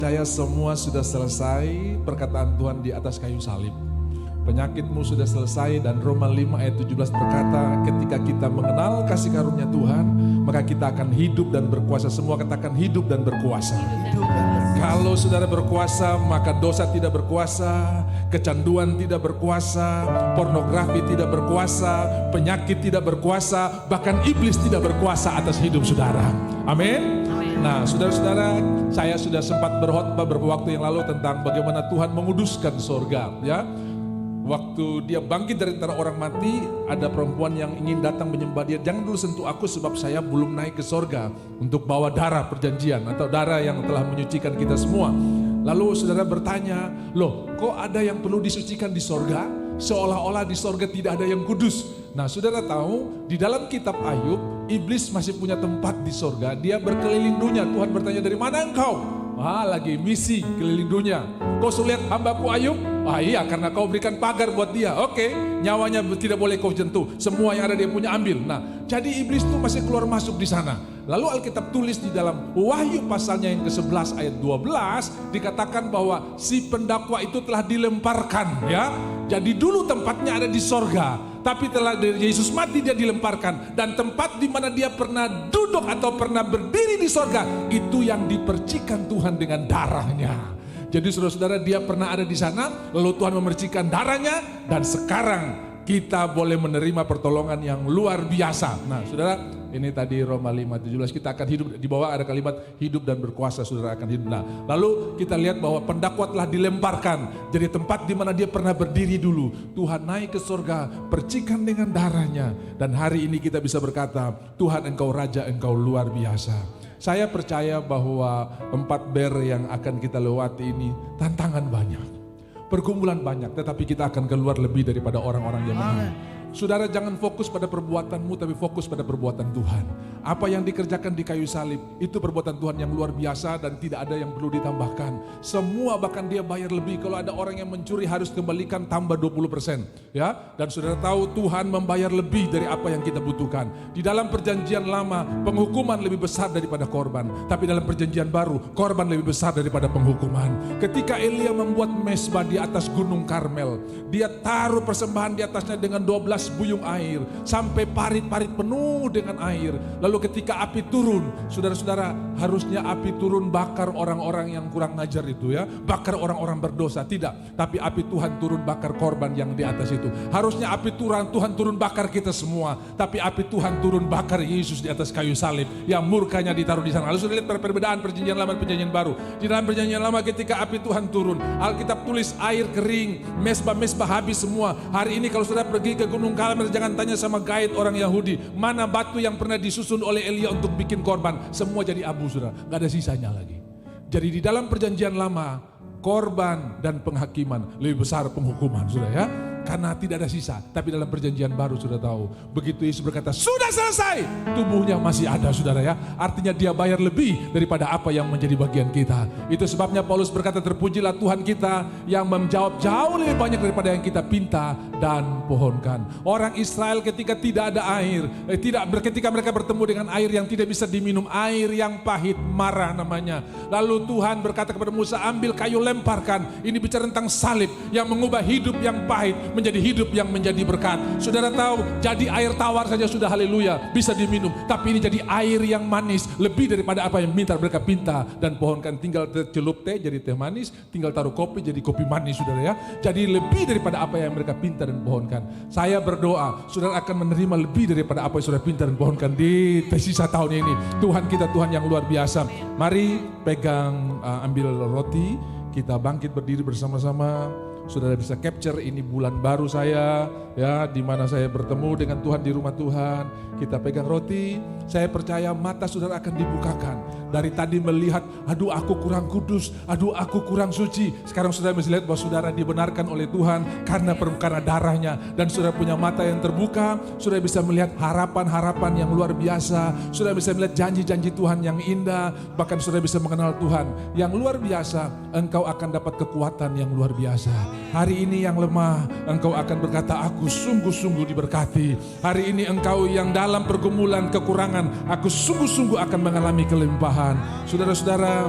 Saya semua sudah selesai, perkataan Tuhan di atas kayu salib. Penyakitmu sudah selesai, dan Roma 5 ayat 17 berkata, ketika kita mengenal kasih karunia Tuhan, maka kita akan hidup dan berkuasa. Semua katakan hidup dan berkuasa. Kalau saudara berkuasa, maka dosa tidak berkuasa, kecanduan tidak berkuasa, pornografi tidak berkuasa, penyakit tidak berkuasa, bahkan iblis tidak berkuasa atas hidup saudara. Amin. Nah, saudara-saudara, saya sudah sempat berkhotbah beberapa waktu yang lalu tentang bagaimana Tuhan menguduskan sorga, ya. Waktu dia bangkit dari antara orang mati, ada perempuan yang ingin datang menyembah dia. Jangan dulu sentuh aku sebab saya belum naik ke sorga untuk bawa darah perjanjian atau darah yang telah menyucikan kita semua. Lalu saudara bertanya, loh kok ada yang perlu disucikan di sorga? Seolah-olah di sorga tidak ada yang kudus. Nah, saudara tahu di dalam kitab Ayub, iblis masih punya tempat di sorga. Dia berkeliling dunia. Tuhan bertanya, dari mana engkau? Lagi misi keliling dunia. Kau sudah lihat hambaku Ayub? Iya, karena kau berikan pagar buat dia. Oke, nyawanya tidak boleh kau sentuh. Semua yang ada dia punya ambil. Nah, jadi iblis itu masih keluar masuk di sana. Lalu Alkitab tulis di dalam Wahyu pasalnya yang ke-11 ayat 12 dikatakan bahwa si pendakwa itu telah dilemparkan, ya. Jadi dulu tempatnya ada di sorga, tapi telah Yesus mati dia dilemparkan, dan tempat di mana dia pernah duduk atau pernah berdiri di sorga itu yang dipercikan Tuhan dengan darahnya. Jadi saudara-saudara, dia pernah ada di sana, lalu Tuhan memercikan darahnya, dan sekarang kita boleh menerima pertolongan yang luar biasa. Nah, saudara, ini tadi Roma 5:17, kita akan hidup, di bawah ada kalimat hidup dan berkuasa, saudara akan hidup. Nah, lalu kita lihat bahwa pendakwa telah dilemparkan, jadi tempat di mana dia pernah berdiri dulu. Tuhan naik ke surga, percikan dengan darahnya, dan hari ini kita bisa berkata, Tuhan engkau Raja, engkau luar biasa. Saya percaya bahwa 4 ber yang akan kita lewati ini tantangan banyak, pergumulan banyak, tetapi kita akan keluar lebih daripada orang-orang yang menang. Saudara, jangan fokus pada perbuatanmu, tapi fokus pada perbuatan Tuhan. Apa yang dikerjakan di kayu salib, itu perbuatan Tuhan yang luar biasa dan tidak ada yang perlu ditambahkan. Semua bahkan dia bayar lebih. Kalau ada orang yang mencuri harus kembalikan tambah 20%. Ya, dan saudara tahu Tuhan membayar lebih dari apa yang kita butuhkan. Di dalam perjanjian lama, penghukuman lebih besar daripada korban. Tapi dalam perjanjian baru, korban lebih besar daripada penghukuman. Ketika Elia membuat mezbah di atas gunung Karmel, dia taruh persembahan di atasnya dengan 12 buyung air, sampai parit-parit penuh dengan air. Lalu ketika api turun, saudara-saudara, harusnya api turun bakar orang-orang yang kurang ngajar itu, ya, bakar orang-orang berdosa. Tidak, tapi api Tuhan turun bakar korban yang di atas itu. Harusnya api Tuhan turun bakar kita semua, tapi api Tuhan turun bakar Yesus di atas kayu salib yang murkanya ditaruh di sana. Lalu sudah lihat perbedaan perjanjian lama dan perjanjian baru. Di dalam perjanjian lama ketika api Tuhan turun, Alkitab tulis air kering, mezbah-mezbah habis semua. Hari ini kalau sudah pergi ke gunung Karmel, jangan tanya sama guide orang Yahudi, mana batu yang pernah disusun oleh Elia untuk bikin korban. Semua jadi abu, saudara, gak ada sisanya lagi. Jadi di dalam perjanjian lama, korban dan penghakiman lebih besar penghukuman, saudara, ya. Karena tidak ada sisa. Tapi dalam perjanjian baru sudah tahu, begitu Yesus berkata sudah selesai, tubuhnya masih ada, saudara, ya. Artinya dia bayar lebih daripada apa yang menjadi bagian kita. Itu sebabnya Paulus berkata, terpujilah Tuhan kita yang menjawab jauh lebih banyak daripada yang kita pinta dan pohonkan. Orang Israel ketika tidak ada air, ketika mereka bertemu dengan air yang tidak bisa diminum, air yang pahit, marah namanya. Lalu Tuhan berkata kepada Musa, ambil kayu lemparkan. Ini bicara tentang salib yang mengubah hidup yang pahit menjadi hidup yang menjadi berkat. Saudara tahu, jadi air tawar saja sudah haleluya, bisa diminum. Tapi ini jadi air yang manis, lebih daripada apa yang mereka pinta dan pohonkan. Tinggal celup teh jadi teh manis, tinggal taruh kopi jadi kopi manis, saudara, ya. Jadi lebih daripada apa yang mereka pinta dan pohonkan. Saya berdoa, saudara akan menerima lebih daripada apa yang saudara pinta dan pohonkan di sisa tahun ini. Tuhan kita Tuhan yang luar biasa. Mari pegang, ambil roti, kita bangkit berdiri bersama-sama. Saudara bisa capture ini bulan baru saya, ya, di mana saya bertemu dengan Tuhan di rumah Tuhan. Kita pegang roti, saya percaya mata saudara akan dibukakan. Dari tadi melihat, aduh aku kurang kudus, aduh aku kurang suci. Sekarang saudara bisa lihat bahwa saudara dibenarkan oleh Tuhan karena darahnya. Dan saudara punya mata yang terbuka, saudara bisa melihat harapan-harapan yang luar biasa. Saudara bisa melihat janji-janji Tuhan yang indah. Bahkan saudara bisa mengenal Tuhan yang luar biasa. Engkau akan dapat kekuatan yang luar biasa. Hari ini yang lemah, engkau akan berkata, aku sungguh-sungguh diberkati. Hari ini engkau yang dalam pergumulan kekurangan, aku sungguh-sungguh akan mengalami kelimpahan. Saudara-saudara,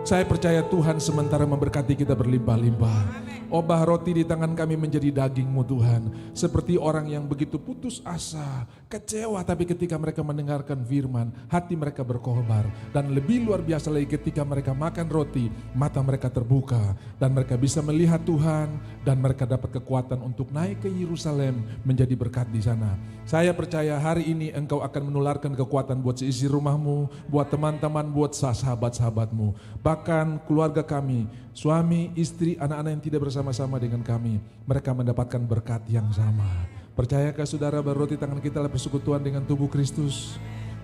Saya percaya Tuhan sementara memberkati kita berlimpah-limpah. Obah roti di tangan kami menjadi daging-Mu Tuhan. Seperti orang yang begitu putus asa, kecewa, tapi ketika mereka mendengarkan firman, hati mereka berkobar. Dan lebih luar biasa lagi ketika mereka makan roti, mata mereka terbuka. Dan mereka bisa melihat Tuhan, dan mereka dapat kekuatan untuk naik ke Yerusalem menjadi berkat di sana. Saya percaya hari ini Engkau akan menularkan kekuatan buat seisi rumahmu, buat teman-teman, buat sahabat-sahabatmu. Bahkan keluarga kami, suami, istri, anak-anak yang tidak bersama-sama dengan kami, mereka mendapatkan berkat yang sama. Percayakah saudara bahwa roti tangan kita adalah persekutuan dengan tubuh Kristus?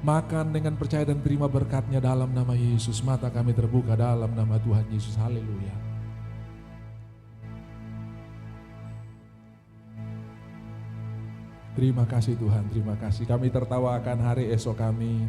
Makan dengan percaya dan terima berkatnya dalam nama Yesus. Mata kami terbuka dalam nama Tuhan Yesus. Haleluya. Terima kasih Tuhan, terima kasih. Kami tertawa akan hari esok kami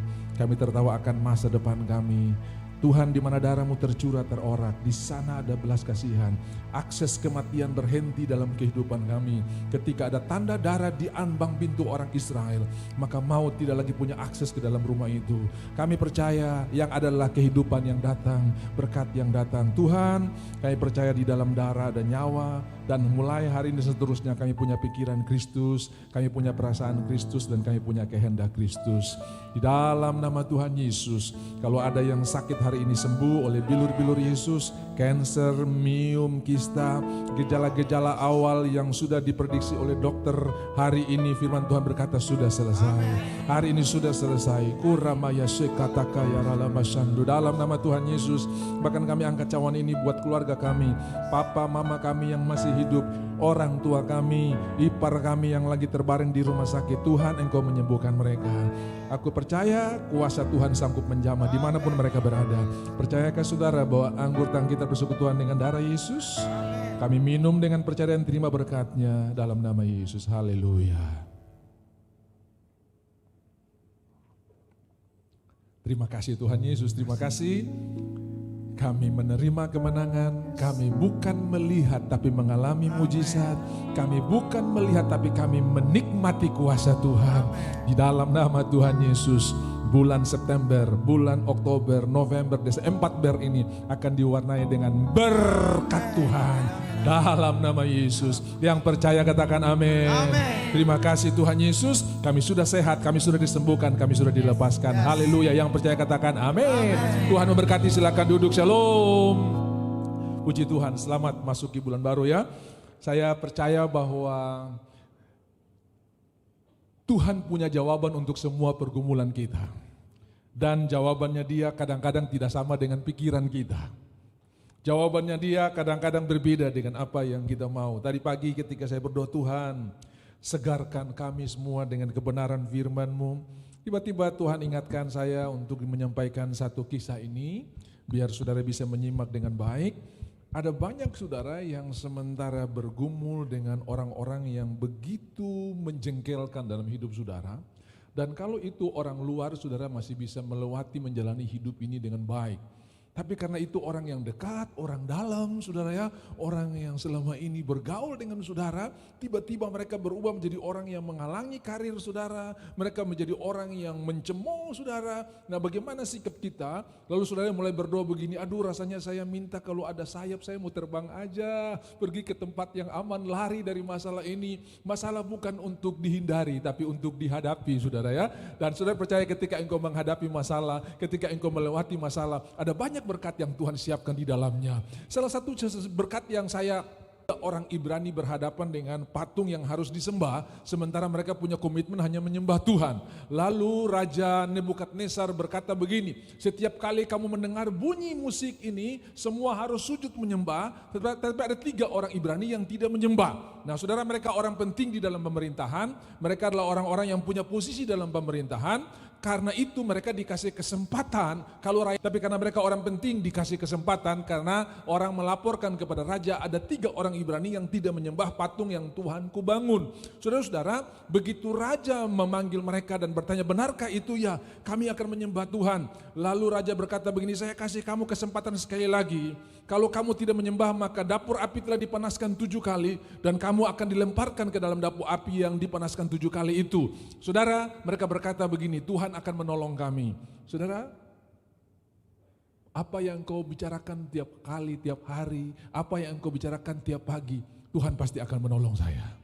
tertawa akan masa depan kami. Tuhan, di mana darah-Mu tercurah terorak, di sana ada belas kasihan. Akses kematian berhenti dalam kehidupan kami. Ketika ada tanda darah di ambang pintu orang Israel, maka maut tidak lagi punya akses ke dalam rumah itu. Kami percaya yang adalah kehidupan yang datang, berkat yang datang. Tuhan, kami percaya di dalam darah ada nyawa, dan mulai hari ini seterusnya kami punya pikiran Kristus, kami punya perasaan Kristus, dan kami punya kehendak Kristus. Di dalam nama Tuhan Yesus, kalau ada yang sakit hari ini sembuh oleh bilur-bilur Yesus, kanker, miom, kista, gejala-gejala awal yang sudah diprediksi oleh dokter, hari ini firman Tuhan berkata sudah selesai. Hari ini sudah selesai. Kuramaya sekataka ya ralamasandu. Dalam nama Tuhan Yesus, bahkan kami angkat cawan ini buat keluarga kami, papa, mama kami yang masih hidup, orang tua kami, ipar kami yang lagi terbaring di rumah sakit. Tuhan, Engkau menyembuhkan mereka. Aku percaya kuasa Tuhan sanggup menjamah dimanapun mereka berada. Percayakah saudara bahwa anggur tang kita bersekutuan dengan darah Yesus? Kami minum dengan percaya dan terima berkatnya dalam nama Yesus. Haleluya. Terima kasih Tuhan Yesus, terima kasih. Kami menerima kemenangan, kami bukan melihat tapi mengalami mujizat. Kami bukan melihat tapi kami menikmati kuasa Tuhan. Di dalam nama Tuhan Yesus, bulan September, bulan Oktober, November, Desember, 4 ini akan diwarnai dengan berkat Tuhan. Dalam nama Yesus, yang percaya katakan amin. Terima kasih Tuhan Yesus, kami sudah sehat, kami sudah disembuhkan, kami sudah dilepaskan. Haleluya, yang percaya katakan amin. Tuhan memberkati, silakan duduk, shalom. Puji Tuhan, selamat masuki bulan baru ya. Saya percaya bahwa Tuhan punya jawaban untuk semua pergumulan kita. Dan jawabannya Dia kadang-kadang tidak sama dengan pikiran kita. Jawabannya Dia kadang-kadang berbeda dengan apa yang kita mau. Tadi pagi ketika saya berdoa, Tuhan, segarkan kami semua dengan kebenaran firman-Mu. Tiba-tiba Tuhan ingatkan saya untuk menyampaikan satu kisah ini, biar saudara bisa menyimak dengan baik. Ada banyak saudara yang sementara bergumul dengan orang-orang yang begitu menjengkelkan dalam hidup saudara. Dan kalau itu orang luar, saudara masih bisa melewati menjalani hidup ini dengan baik. Tapi karena itu orang yang dekat, orang dalam saudara ya, orang yang selama ini bergaul dengan saudara, tiba-tiba mereka berubah menjadi orang yang menghalangi karir saudara, mereka menjadi orang yang mencemooh saudara. Nah, bagaimana sikap kita? Lalu saudara mulai berdoa begini, aduh rasanya saya minta kalau ada sayap saya mau terbang aja, pergi ke tempat yang aman, lari dari masalah ini. Masalah bukan untuk dihindari, tapi untuk dihadapi saudara ya. Dan saudara percaya ketika engkau menghadapi masalah, ketika engkau melewati masalah, ada banyak berkat yang Tuhan siapkan di dalamnya. Salah satu berkat yang saya, orang Ibrani berhadapan dengan patung yang harus disembah, sementara mereka punya komitmen hanya menyembah Tuhan. Lalu Raja Nebukadnezar berkata begini, setiap kali kamu mendengar bunyi musik ini, semua harus sujud menyembah, tetapi ada 3 orang Ibrani yang tidak menyembah. Nah saudara, mereka orang penting di dalam pemerintahan, mereka adalah orang-orang yang punya posisi dalam pemerintahan. Karena itu mereka dikasih kesempatan, kalau rakyat, tapi karena mereka orang penting dikasih kesempatan, karena orang melaporkan kepada raja ada 3 orang Ibrani yang tidak menyembah patung yang Tuhanku bangun. Saudara-saudara, begitu raja memanggil mereka dan bertanya, benarkah itu? Ya, kami akan menyembah Tuhan. Lalu raja berkata begini, saya kasih kamu kesempatan sekali lagi. Kalau kamu tidak menyembah, maka dapur api telah dipanaskan 7 kali dan kamu akan dilemparkan ke dalam dapur api yang dipanaskan 7 kali itu. Saudara, mereka berkata begini, Tuhan akan menolong kami. Saudara, apa yang engkau bicarakan tiap kali, tiap hari, apa yang engkau bicarakan tiap pagi, Tuhan pasti akan menolong saya.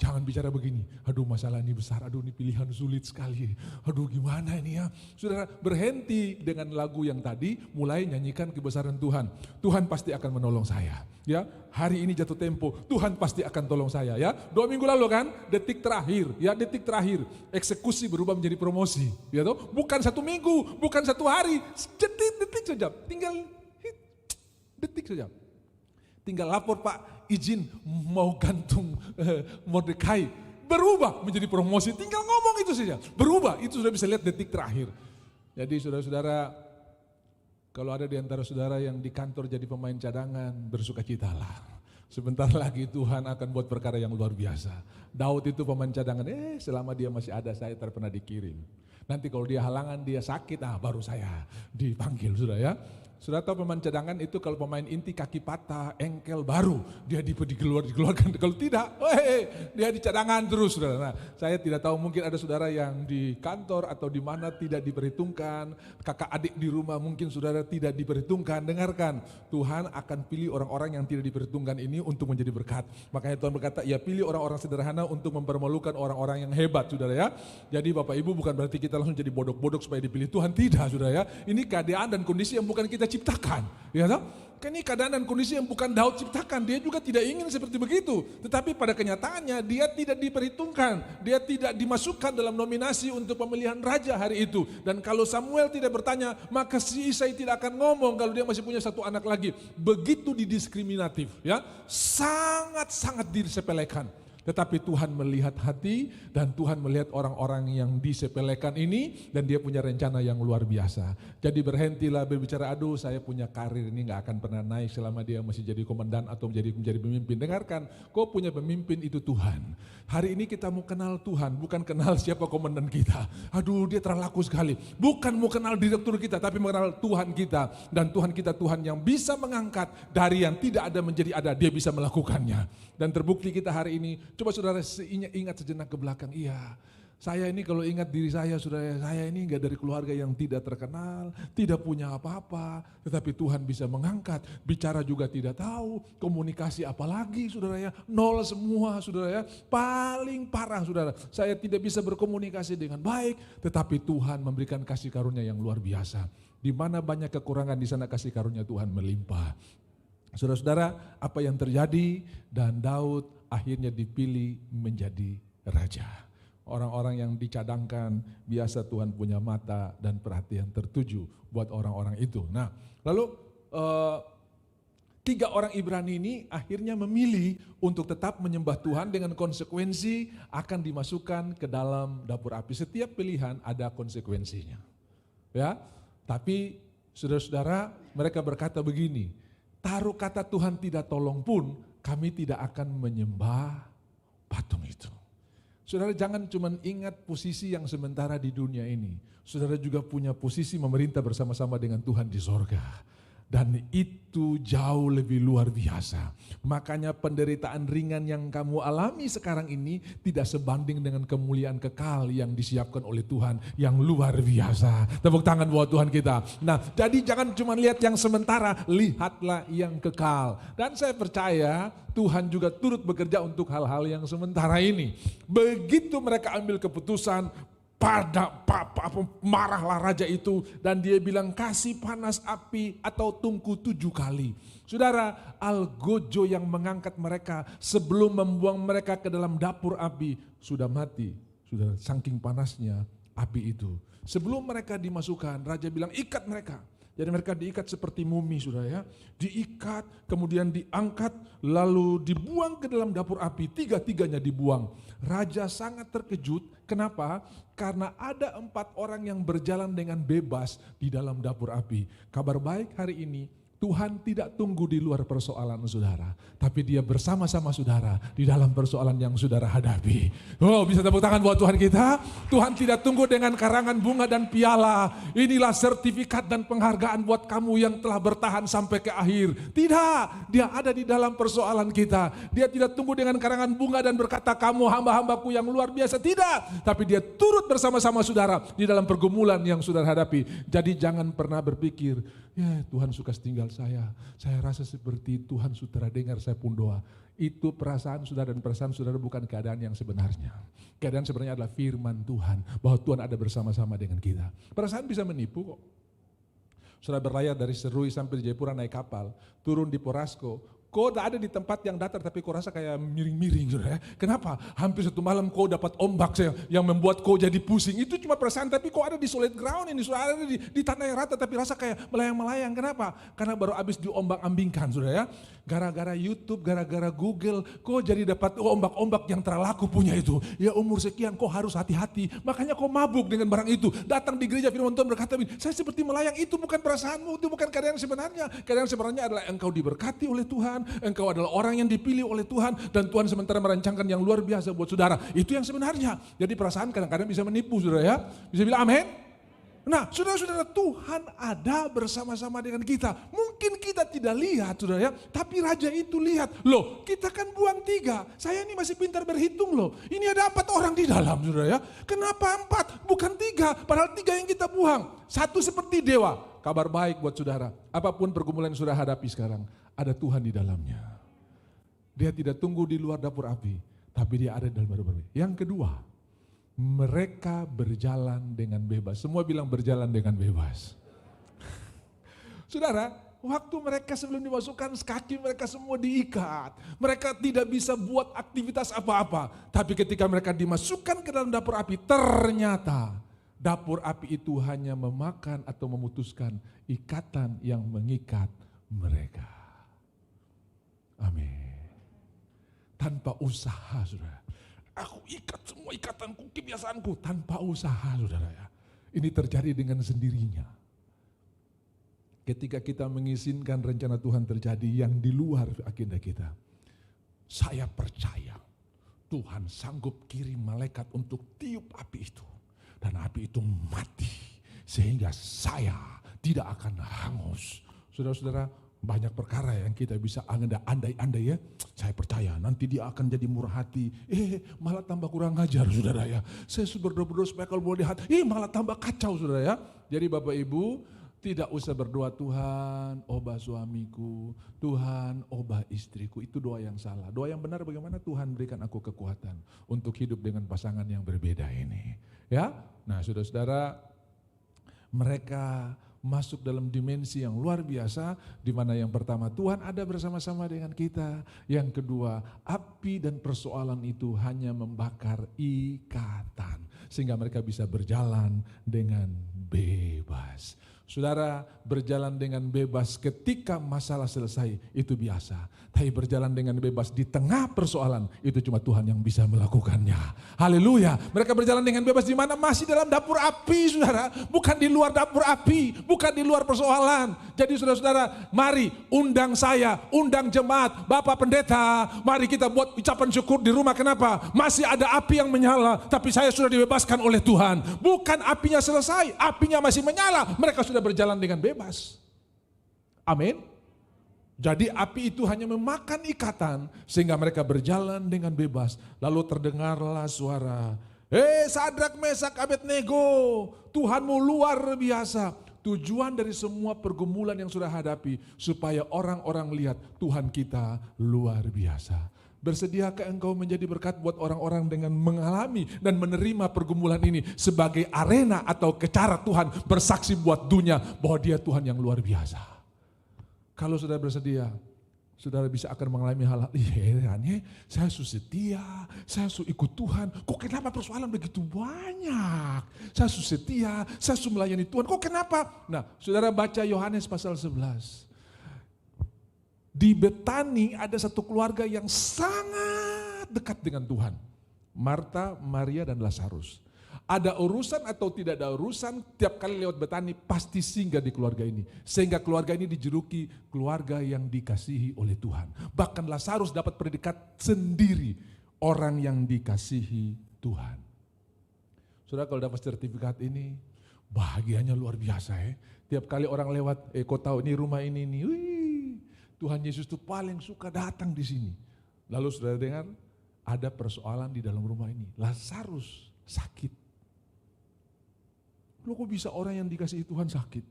Jangan bicara begini, aduh masalah ini besar, aduh ini pilihan sulit sekali, aduh gimana ini ya. Saudara, berhenti dengan lagu yang tadi, mulai nyanyikan kebesaran Tuhan. Tuhan pasti akan menolong saya. Ya, hari ini jatuh tempo, Tuhan pasti akan tolong saya ya. 2 minggu lalu kan, detik terakhir, eksekusi berubah menjadi promosi. Ya toh, bukan 1 minggu, bukan 1 hari, detik saja, tinggal detik saja. Tinggal lapor Pak, izin mau gantung Mordekai. Berubah menjadi promosi, tinggal ngomong itu saja. Berubah, itu sudah bisa lihat detik terakhir. Jadi saudara-saudara, kalau ada di antara saudara yang di kantor jadi pemain cadangan, bersukacitalah. Sebentar lagi Tuhan akan buat perkara yang luar biasa. Daud itu pemain cadangan, selama dia masih ada saya pernah dikirim. Nanti kalau dia halangan, dia sakit, baru saya dipanggil sudah ya. Sudah tahu pemain cadangan itu kalau pemain inti kaki patah, engkel baru dia dikeluarkan. Kalau tidak, dia di cadangan terus. Saudara. Nah, saya tidak tahu mungkin ada saudara yang di kantor atau di mana tidak diperhitungkan, kakak adik di rumah mungkin saudara tidak diperhitungkan. Dengarkan, Tuhan akan pilih orang-orang yang tidak diperhitungkan ini untuk menjadi berkat. Makanya Tuhan berkata, ya pilih orang-orang sederhana untuk mempermalukan orang-orang yang hebat, saudara ya. Jadi Bapak Ibu bukan berarti kita langsung jadi bodok-bodok supaya dipilih Tuhan, tidak saudara ya. Ini keadaan dan kondisi yang bukan kita ciptakan, ya toh? Kan ini keadaan dan kondisi yang bukan Daud ciptakan, dia juga tidak ingin seperti begitu. Tetapi pada kenyataannya dia tidak diperhitungkan, dia tidak dimasukkan dalam nominasi untuk pemilihan raja hari itu. Dan kalau Samuel tidak bertanya, maka si Isai tidak akan ngomong kalau dia masih punya 1 anak lagi. Begitu didiskriminatif, ya, sangat-sangat disepelekan. Tetapi Tuhan melihat hati dan Tuhan melihat orang-orang yang disepelekan ini dan dia punya rencana yang luar biasa. Jadi berhentilah berbicara, aduh saya punya karir ini gak akan pernah naik selama dia masih jadi komandan atau menjadi pemimpin. Dengarkan, kau punya pemimpin itu Tuhan. Hari ini kita mau kenal Tuhan, bukan kenal siapa komandan kita. Aduh dia terlaku sekali. Bukan mau kenal direktur kita, tapi mengenal Tuhan kita. Dan Tuhan kita Tuhan yang bisa mengangkat dari yang tidak ada menjadi ada, dia bisa melakukannya. Dan terbukti kita hari ini, coba saudara ingat sejenak ke belakang, iya saya ini kalau ingat diri saya, saudara, saya ini enggak dari keluarga yang tidak terkenal, tidak punya apa-apa, tetapi Tuhan bisa mengangkat, bicara juga tidak tahu, komunikasi apalagi saudara ya, nol semua saudara ya, paling parah saudara, saya tidak bisa berkomunikasi dengan baik, tetapi Tuhan memberikan kasih karunia yang luar biasa, di mana banyak kekurangan di sana kasih karunia Tuhan melimpah. Saudara-saudara, apa yang terjadi dan Daud akhirnya dipilih menjadi raja. Orang-orang yang dicadangkan, biasa Tuhan punya mata dan perhatian tertuju buat orang-orang itu. Nah, lalu 3 orang Ibrani ini akhirnya memilih untuk tetap menyembah Tuhan dengan konsekuensi akan dimasukkan ke dalam dapur api. Setiap pilihan ada konsekuensinya. Ya, tapi saudara-saudara, mereka berkata begini, taruh kata Tuhan tidak tolong pun, kami tidak akan menyembah patung itu. Saudara jangan cuma ingat posisi yang sementara di dunia ini. Saudara juga punya posisi memerintah bersama-sama dengan Tuhan di sorga. Dan itu jauh lebih luar biasa. Makanya penderitaan ringan yang kamu alami sekarang ini tidak sebanding dengan kemuliaan kekal yang disiapkan oleh Tuhan yang luar biasa. Tepuk tangan buat Tuhan kita. Nah, jadi jangan cuma lihat yang sementara, lihatlah yang kekal. Dan saya percaya Tuhan juga turut bekerja untuk hal-hal yang sementara ini. Begitu mereka ambil keputusan, marahlah raja itu dan dia bilang kasih panas api atau tungku 7 kali. Saudara, algojo yang mengangkat mereka sebelum membuang mereka ke dalam dapur api sudah mati. Sudah saking panasnya api itu. Sebelum mereka dimasukkan, raja bilang ikat mereka. Jadi mereka diikat seperti mumi sudah ya. Diikat, kemudian diangkat, lalu dibuang ke dalam dapur api. 3-tiganya dibuang. Raja sangat terkejut. Kenapa? Karena ada 4 orang yang berjalan dengan bebas di dalam dapur api. Kabar baik hari ini, Tuhan tidak tunggu di luar persoalan saudara, tapi Dia bersama-sama saudara di dalam persoalan yang saudara hadapi. Oh, bisa tepuk tangan buat Tuhan kita. Tuhan tidak tunggu dengan karangan bunga dan piala. Inilah sertifikat dan penghargaan buat kamu yang telah bertahan sampai ke akhir. Tidak, Dia ada di dalam persoalan kita. Dia tidak tunggu dengan karangan bunga dan berkata, kamu hamba-hambaku yang luar biasa. Tidak, tapi Dia turut bersama-sama saudara di dalam pergumulan yang saudara hadapi. Jadi jangan pernah berpikir, ya Tuhan suka tinggal saya rasa seperti Tuhan sudah dengar saya pun doa. Itu perasaan saudara, dan perasaan saudara bukan keadaan yang sebenarnya. Keadaan sebenarnya adalah firman Tuhan, bahwa Tuhan ada bersama-sama dengan kita. Perasaan bisa menipu kok. Saudara berlayar dari Serui sampai di Jayapura naik kapal, turun di Porasko, kau ada di tempat yang datar tapi kau rasa kayak miring-miring saudara ya. Kenapa? Hampir satu malam kau dapat ombak yang membuat kau jadi pusing. Itu cuma perasaan, tapi kau ada di solid ground ini, saudara ada di tanah yang rata tapi rasa kayak melayang-melayang. Kenapa? Karena baru habis diombang-ambingkan saudara ya. Gara-gara YouTube, gara-gara Google, kau jadi dapat ombak-ombak yang terlaku punya itu. Ya umur sekian kau harus hati-hati, makanya kau mabuk dengan barang itu. Datang di gereja firman Tuhan berkata, saya seperti melayang. Itu bukan perasaanmu, itu bukan keadaan yang sebenarnya. Keadaan yang sebenarnya adalah engkau diberkati oleh Tuhan. Engkau adalah orang yang dipilih oleh Tuhan, dan Tuhan sementara merancangkan yang luar biasa buat saudara. Itu yang sebenarnya. Jadi perasaan kadang-kadang bisa menipu saudara ya. Bisa bilang amin? Nah saudara-saudara, Tuhan ada bersama-sama dengan kita. Mungkin kita tidak lihat saudara ya, tapi Raja itu lihat. Loh, kita kan buang 3. Saya ini masih pintar berhitung loh. Ini ada 4 orang di dalam saudara ya. Kenapa 4? Bukan 3, padahal 3 yang kita buang. 1 seperti dewa. Kabar baik buat saudara, apapun pergumulan yang saudara hadapi sekarang, ada Tuhan di dalamnya. Dia tidak tunggu di luar dapur api, tapi Dia ada di dalam dapur api. Yang kedua, mereka berjalan dengan bebas. Semua bilang berjalan dengan bebas. Saudara, waktu mereka sebelum dimasukkan, kaki mereka semua diikat. Mereka tidak bisa buat aktivitas apa-apa. Tapi ketika mereka dimasukkan ke dalam dapur api, ternyata dapur api itu hanya memakan atau memutuskan ikatan yang mengikat mereka. Amin. Tanpa usaha saudara. Aku ikat semua ikatanku, kebiasaanku tanpa usaha saudara ya. Ini terjadi dengan sendirinya. Ketika kita mengizinkan rencana Tuhan terjadi yang di luar agenda kita. Saya percaya Tuhan sanggup kirim malaikat untuk tiup api itu. Dan api itu mati sehingga saya tidak akan hangus. Saudara-saudara, banyak perkara yang kita bisa andai-andai ya. Saya percaya nanti dia akan jadi murah hati. Malah tambah kurang ajar saudara ya. Saya berdoa supaya kalau boleh lihat, malah tambah kacau saudara ya. Jadi Bapak Ibu, tidak usah berdoa Tuhan ubah suamiku, Tuhan ubah istriku. Itu doa yang salah. Doa yang benar bagaimana? Tuhan berikan aku kekuatan untuk hidup dengan pasangan yang berbeda ini. Ya, nah saudara-saudara, mereka masuk dalam dimensi yang luar biasa, di mana yang pertama Tuhan ada bersama-sama dengan kita. Yang kedua, api dan persoalan itu hanya membakar ikatan, sehingga mereka bisa berjalan dengan bebas. Saudara, berjalan dengan bebas ketika masalah selesai itu biasa. Tapi berjalan dengan bebas di tengah persoalan itu cuma Tuhan yang bisa melakukannya. Haleluya. Mereka berjalan dengan bebas di mana? Masih dalam dapur api saudara. Bukan di luar dapur api. Bukan di luar persoalan. Jadi saudara-saudara, mari undang saya, undang jemaat, Bapak Pendeta. Mari kita buat ucapan syukur di rumah. Kenapa? Masih ada api yang menyala. Tapi saya sudah dibebaskan oleh Tuhan. Bukan apinya selesai, apinya masih menyala. Mereka sudah berjalan dengan bebas. Amin. Jadi api itu hanya memakan ikatan sehingga mereka berjalan dengan bebas. Lalu terdengarlah suara, Sadrak, Mesak, Abednego, Tuhanmu luar biasa. Tujuan dari semua pergumulan yang sudah hadapi supaya orang-orang lihat Tuhan kita luar biasa. Bersediakah engkau menjadi berkat buat orang-orang dengan mengalami dan menerima pergumulan ini sebagai arena atau cara Tuhan bersaksi buat dunia bahwa Dia Tuhan yang luar biasa. Kalau saudara bersedia, saudara bisa akan mengalami hal-hal, herannya saya setia, saya ikut Tuhan, kok kenapa persoalan begitu banyak? Saya setia, saya melayani Tuhan, kok kenapa? Nah, saudara baca Yohanes pasal 11. Di Betani ada satu keluarga yang sangat dekat dengan Tuhan. Marta, Maria, dan Lazarus. Ada urusan atau tidak ada urusan, tiap kali lewat Betani pasti singgah di keluarga ini. Sehingga keluarga ini dijuluki keluarga yang dikasihi oleh Tuhan. Bahkan Lazarus dapat predikat sendiri, orang yang dikasihi Tuhan. Saudara, kalau dapat sertifikat ini, bahagianya luar biasa ya. Tiap kali orang lewat, kau tahu ini rumah ini nih, wih, Tuhan Yesus itu paling suka datang di sini. Lalu saudara dengar, ada persoalan di dalam rumah ini. Lazarus sakit. Loh kok bisa orang yang dikasihi Tuhan sakit?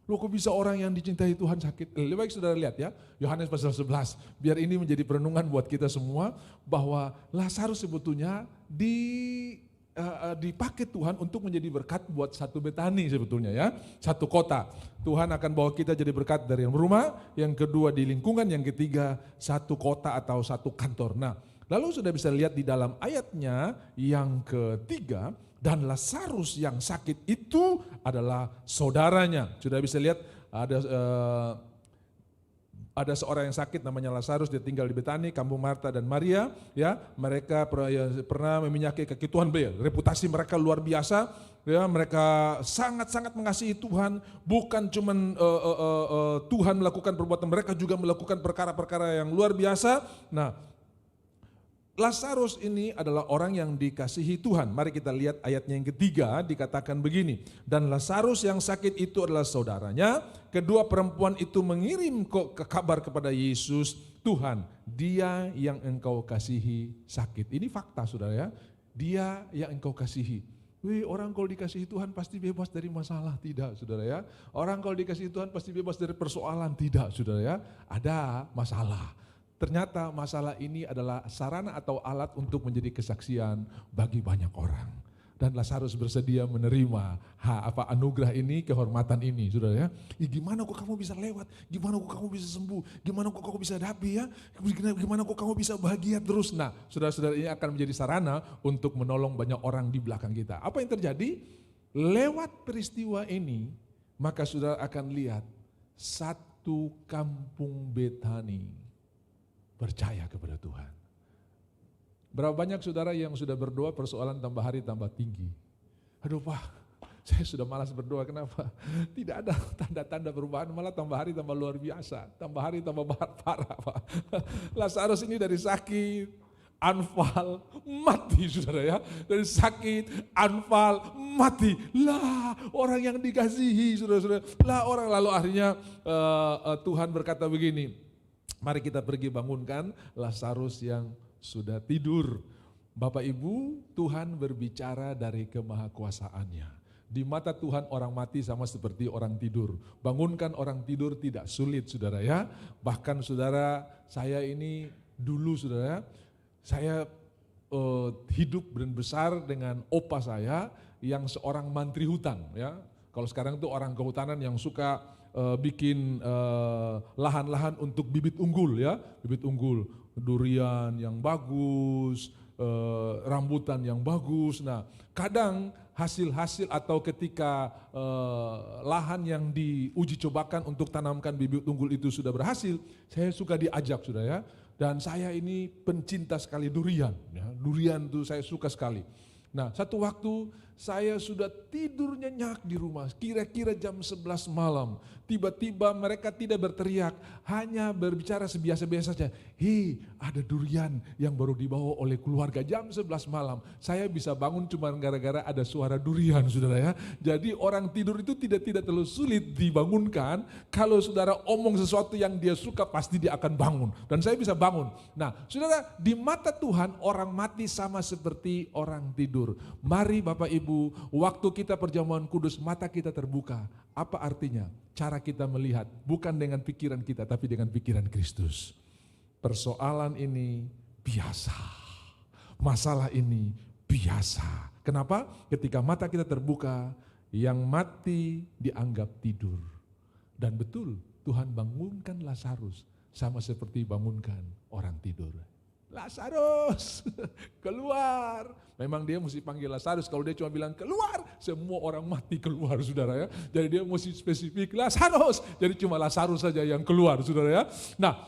Loh kok bisa orang yang dicintai Tuhan sakit? Lebih baik saudara lihat ya, Yohanes pasal 11. Biar ini menjadi perenungan buat kita semua, bahwa Lazarus sebetulnya dipakai Tuhan untuk menjadi berkat buat satu Betani sebetulnya ya. Satu kota. Tuhan akan bawa kita jadi berkat dari rumah, yang kedua di lingkungan, yang ketiga satu kota atau satu kantor. Nah, lalu sudah bisa lihat di dalam ayatnya yang ketiga, dan Lazarus yang sakit itu adalah saudaranya. Sudah bisa lihat ada seorang yang sakit namanya Lazarus, dia tinggal di Betani, kampung Marta dan Maria. Ya, mereka pernah meminyaki kaki Tuhan. Reputasi mereka luar biasa. Ya, mereka sangat-sangat mengasihi Tuhan. Bukan cuman Tuhan melakukan perbuatan, mereka juga melakukan perkara-perkara yang luar biasa. Nah, Lazarus ini adalah orang yang dikasihi Tuhan. Mari kita lihat ayatnya yang ketiga, dikatakan begini. Dan Lazarus yang sakit itu adalah saudaranya. Kedua perempuan itu mengirim kabar kepada Yesus, Tuhan, dia yang engkau kasihi sakit. Ini fakta saudara ya. Dia yang engkau kasihi. Wih, orang kalau dikasihi Tuhan pasti bebas dari masalah. Tidak saudara ya. Orang kalau dikasihi Tuhan pasti bebas dari persoalan. Tidak saudara ya. Ada masalah. Ternyata masalah ini adalah sarana atau alat untuk menjadi kesaksian bagi banyak orang. Dan Lazarus bersedia menerima anugerah ini, kehormatan ini, saudara ya. Gimana kok kamu bisa lewat? Gimana kok kamu bisa sembuh? Gimana kok kamu bisa hadapi ya? Gimana kok kamu bisa bahagia terus? Nah, saudara-saudara, ini akan menjadi sarana untuk menolong banyak orang di belakang kita. Apa yang terjadi? Lewat peristiwa ini, maka saudara akan lihat satu kampung Betani percaya kepada Tuhan. Berapa banyak saudara yang sudah berdoa persoalan tambah hari tambah tinggi? Aduh Pak, saya sudah malas berdoa, kenapa? Tidak ada tanda-tanda perubahan, malah tambah hari tambah luar biasa. Tambah hari tambah parah Pak. Lazarus ini dari sakit, anfal, mati saudara ya. Dari sakit, anfal, mati. Lah orang yang dikasihi saudara-saudara. Lah orang, lalu akhirnya Tuhan berkata begini, mari kita pergi bangunkan Lazarus yang sudah tidur. Bapak Ibu, Tuhan berbicara dari kemahakuasaannya. Di mata Tuhan orang mati sama seperti orang tidur. Bangunkan orang tidur tidak sulit saudara ya. Bahkan saudara, saya ini dulu saudara, saya hidup dan besar dengan opa saya yang seorang mantri hutan ya. Kalau sekarang itu orang kehutanan yang suka bikin lahan-lahan untuk bibit unggul ya, bibit unggul, durian yang bagus, rambutan yang bagus. Nah, kadang hasil-hasil atau ketika lahan yang diuji cobakan untuk tanamkan bibit unggul itu sudah berhasil, saya suka diajak sudah ya. Dan saya ini pencinta sekali durian, ya. Durian itu saya suka sekali. Nah, satu waktu saya sudah tidur nyenyak di rumah, kira-kira jam 11 malam. Tiba-tiba mereka tidak berteriak, hanya berbicara sebiasa-biasa saja. Hei, ada durian yang baru dibawa oleh keluarga jam 11 malam. Saya bisa bangun cuma gara-gara ada suara durian, saudara ya. Jadi orang tidur itu tidak terlalu sulit dibangunkan. Kalau saudara omong sesuatu yang dia suka, pasti dia akan bangun. Dan saya bisa bangun. Nah, saudara, di mata Tuhan orang mati sama seperti orang tidur. Mari Bapak Ibu, waktu kita perjamuan kudus, mata kita terbuka. Apa artinya? Cara kita melihat, bukan dengan pikiran kita, tapi dengan pikiran Kristus. Persoalan ini biasa. Masalah ini biasa. Kenapa? Ketika mata kita terbuka, yang mati dianggap tidur. Dan betul, Tuhan bangunkan Lazarus, sama seperti bangunkan orang tidur. Lazarus, keluar. Memang dia mesti panggil Lazarus, kalau dia cuma bilang keluar, semua orang mati keluar saudara ya. Jadi dia mesti spesifik Lazarus, jadi cuma Lazarus saja yang keluar saudara ya. Nah,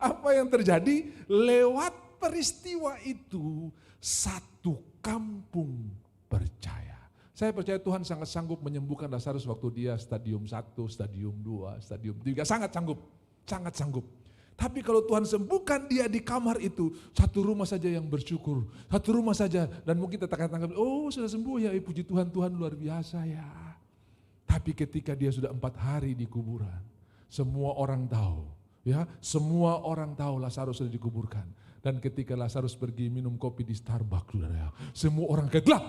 apa yang terjadi? Lewat peristiwa itu, satu kampung percaya. Saya percaya Tuhan sangat sanggup menyembuhkan Lazarus waktu dia stadium 1, stadium 2, stadium 3. Sangat sanggup, sangat sanggup. Tapi kalau Tuhan sembuhkan dia di kamar itu, satu rumah saja yang bersyukur. Satu rumah saja, dan mungkin tetangga-tetangga, oh sudah sembuh ya, puji Tuhan, Tuhan luar biasa ya. Tapi ketika dia sudah 4 hari di kuburan, semua orang tahu. Ya, semua orang tahu Lazarus sudah dikuburkan. Dan ketika Lazarus pergi minum kopi di Starbucks, saudara, semua orang kaget, lah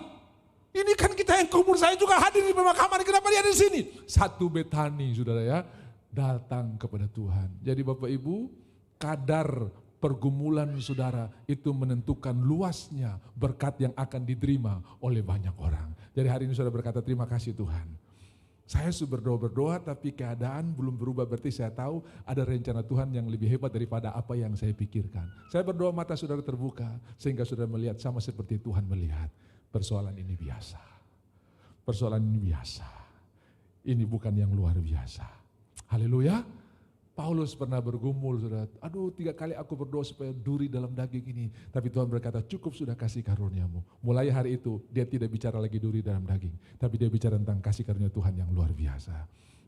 ini kan kita yang kubur, saya juga hadir di pemakaman, kenapa dia ada di sini? Satu Betani, saudara ya, datang kepada Tuhan. Jadi Bapak Ibu, kadar pergumulan saudara itu menentukan luasnya berkat yang akan diterima oleh banyak orang. Jadi hari ini saudara berkata, terima kasih Tuhan. Saya sudah berdoa, tapi keadaan belum berubah, berarti saya tahu ada rencana Tuhan yang lebih hebat daripada apa yang saya pikirkan. Saya berdoa mata saudara terbuka, sehingga saudara melihat sama seperti Tuhan melihat. Persoalan ini biasa. Persoalan ini biasa. Ini bukan yang luar biasa. Haleluya. Paulus pernah bergumul, saudara. Aduh, 3 kali aku berdoa supaya duri dalam daging ini. Tapi Tuhan berkata, cukup sudah kasih karuniamu. Mulai hari itu, dia tidak bicara lagi duri dalam daging. Tapi dia bicara tentang kasih karunia Tuhan yang luar biasa.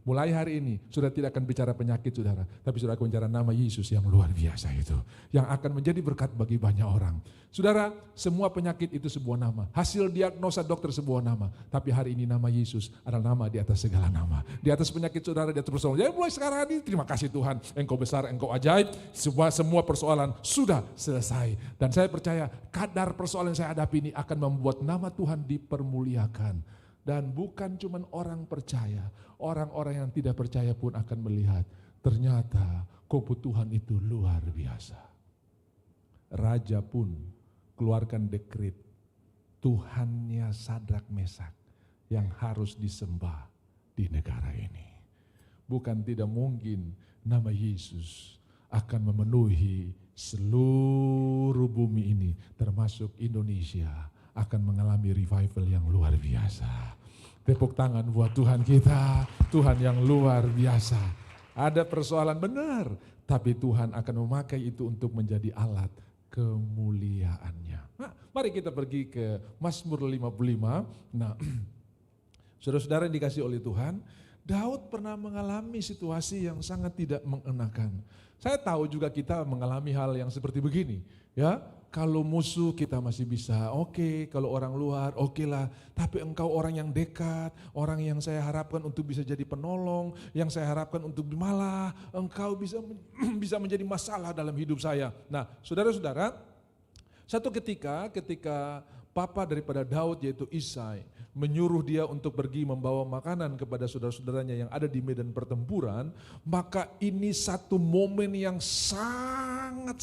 Mulai hari ini, sudah tidak akan bicara penyakit saudara. Tapi sudah akan bicara nama Yesus yang luar biasa itu. Yang akan menjadi berkat bagi banyak orang. Saudara, semua penyakit itu sebuah nama. Hasil diagnosa dokter sebuah nama. Tapi hari ini nama Yesus adalah nama di atas segala nama. Di atas penyakit saudara, di atas persoalan. Jadi mulai sekarang ini, terima kasih Tuhan. Engkau besar, engkau ajaib. Semua persoalan sudah selesai. Dan saya percaya kadar persoalan yang saya hadapi ini akan membuat nama Tuhan dipermuliakan. Dan bukan cuma orang percaya, orang-orang yang tidak percaya pun akan melihat. Ternyata kebutuhan itu luar biasa. Raja pun keluarkan dekret, Tuhannya Sadrak Mesak yang harus disembah di negara ini. Bukan tidak mungkin nama Yesus akan memenuhi seluruh bumi ini, termasuk Indonesia, akan mengalami revival yang luar biasa. Tepuk tangan buat Tuhan kita, Tuhan yang luar biasa. Ada persoalan benar, tapi Tuhan akan memakai itu untuk menjadi alat kemuliaannya. Nah, mari kita pergi ke Mazmur 55. Nah, saudara-saudara yang dikasih oleh Tuhan, Daud pernah mengalami situasi yang sangat tidak mengenakan. Saya tahu juga kita mengalami hal yang seperti begini, ya. Kalau musuh kita masih bisa, oke. Kalau orang luar, oke lah. Tapi engkau orang yang dekat, orang yang saya harapkan untuk bisa jadi penolong, yang saya harapkan untuk malah engkau bisa menjadi masalah dalam hidup saya. Nah, saudara-saudara, satu ketika papa daripada Daud yaitu Isai menyuruh dia untuk pergi membawa makanan kepada saudara-saudaranya yang ada di medan pertempuran, maka ini satu momen yang sangat